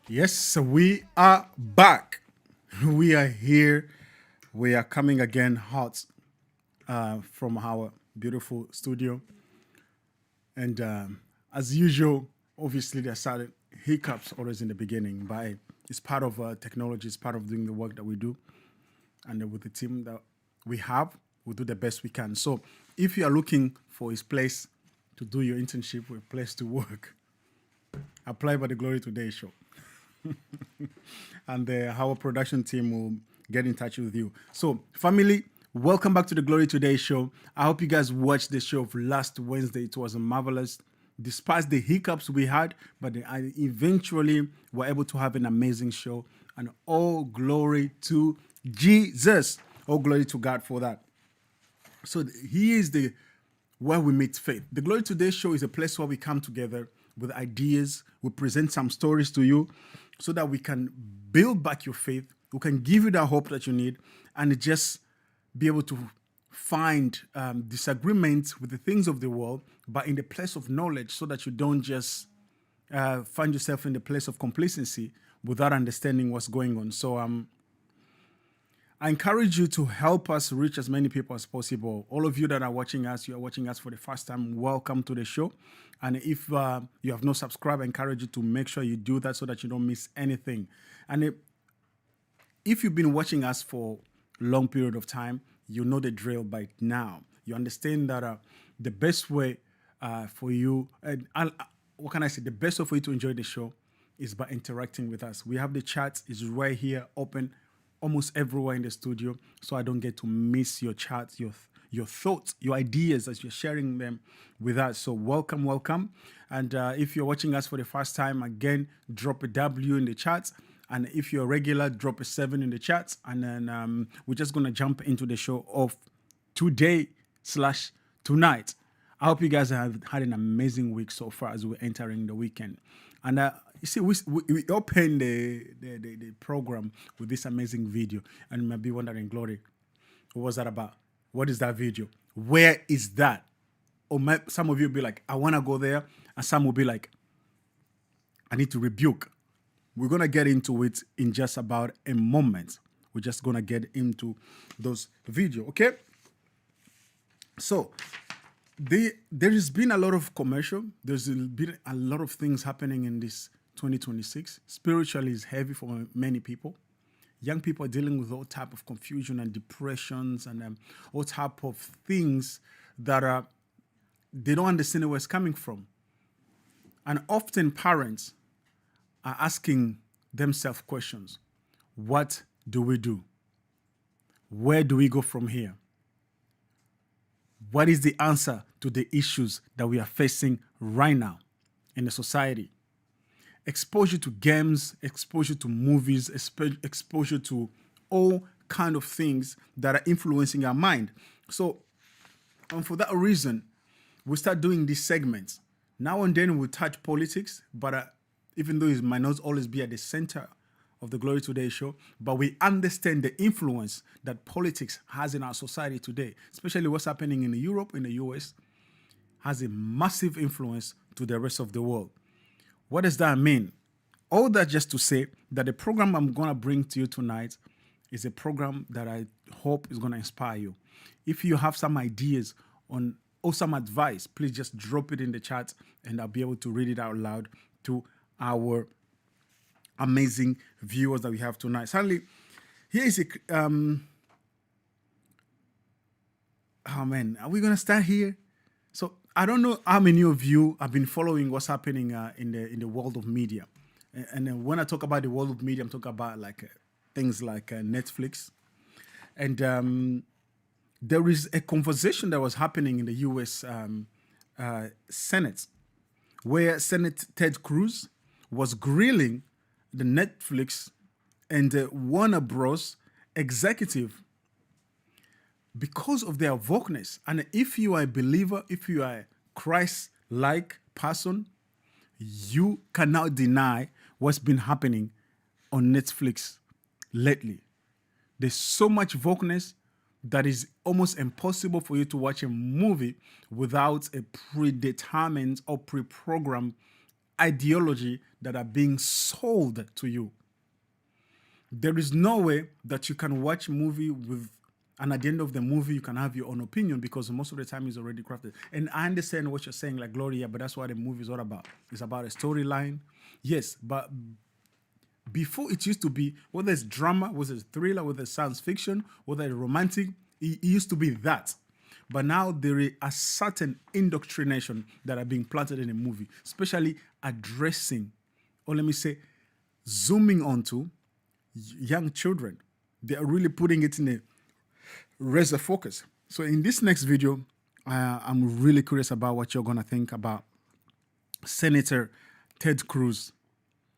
Yes, so we are back. We are here. We are coming again hot from our beautiful studio. And as usual, obviously, there started hiccups always in the beginning, but it's part of technology, it's part of doing the work that we do. And with the team that we have, we do the best we can. So if you are looking for a place to do your internship or a place to work, apply by the Glory Today show. And our production team will get in touch with you. So, family, welcome back to the Glory Today show. I hope you guys watched the show of last Wednesday. It was marvelous, despite the hiccups we had, but I eventually were able to have an amazing show. And all glory to Jesus. All glory to God for that. So he is the where we meet faith. The Glory Today show is a place where we come together with ideas. We present some stories to you so that we can build back your faith. We can give you the hope that you need and just be able to find disagreements with the things of the world, but in the place of knowledge so that you don't just find yourself in the place of complacency without understanding what's going on. So I encourage you to help us reach as many people as possible. All of you that are watching us, you are watching us for the first time, welcome to the show. And if you have not subscribed, I encourage you to make sure you do that so that you don't miss anything. And if you've been watching us for a long period of time, you know the drill by now. You understand that the best way for you, what can I say? The best way for you to enjoy the show is by interacting with us. We have the chat, it's right here, open almost everywhere in the studio, so I don't get to miss your chats, your thoughts, your ideas as you're sharing them with us. So welcome. And if you're watching us for the first time, again, drop a W in the chat. And if you're a regular, drop a 7 in the chat. And then we're just going to jump into the show of today/tonight. I hope you guys have had an amazing week so far as we're entering the weekend. And you see, we opened the program with this amazing video. And you might be wondering, Glory, what was that about? What is that video? Where is that? Or some of you will be like, I want to go there. And some will be like, I need to rebuke. We're going to get into it in just about a moment. We're just going to get into those videos, okay? So, there has been a lot of commercial. There's been a lot of things happening in this 2026. Spiritually is heavy for many people. Young people are dealing with all type of confusion and depressions and all type of things that they don't understand where it's coming from. And often parents are asking themselves questions. What do we do? Where do we go from here? What is the answer to the issues that we are facing right now in the society? Exposure to games, exposure to movies, exposure to all kind of things that are influencing our mind. So, and for that reason, we start doing these segments. Now and then we touch politics, but even though it might not always be at the center of the Glory Today show, but we understand the influence that politics has in our society today, especially what's happening in Europe, in the US, has a massive influence to the rest of the world. What does that mean? All that just to say that the program I'm going to bring to you tonight is a program that I hope is going to inspire you. If you have some ideas on or some advice, please just drop it in the chat and I'll be able to read it out loud to our amazing viewers that we have tonight. Sadly, here is a oh man, are we gonna start here? So I don't know how many of you have been following what's happening in the world of media, and then when I talk about the world of media, I'm talking about like things like Netflix, and there is a conversation that was happening in the U.S. Senate, where Senator Ted Cruz was grilling the Netflix and the Warner Bros. Executive because of their wokeness. And if you are a believer, if you are a Christ-like person, you cannot deny what's been happening on Netflix lately. There's so much wokeness that is almost impossible for you to watch a movie without a predetermined or pre-programmed ideology that are being sold to you. There is no way that you can watch a movie and at the end of the movie you can have your own opinion, because most of the time it's already crafted. And I understand what you're saying, like Gloria, but that's what the movie is all about. It's about a storyline. Yes, but before it used to be, whether it's drama, whether it's thriller, whether it's science fiction, whether it's romantic, it used to be that. But now there is a certain indoctrination that are being planted in a movie, especially addressing, or let me say, zooming onto young children. They are really putting it in a razor focus. So in this next video, I'm really curious about what you're going to think about Senator Ted Cruz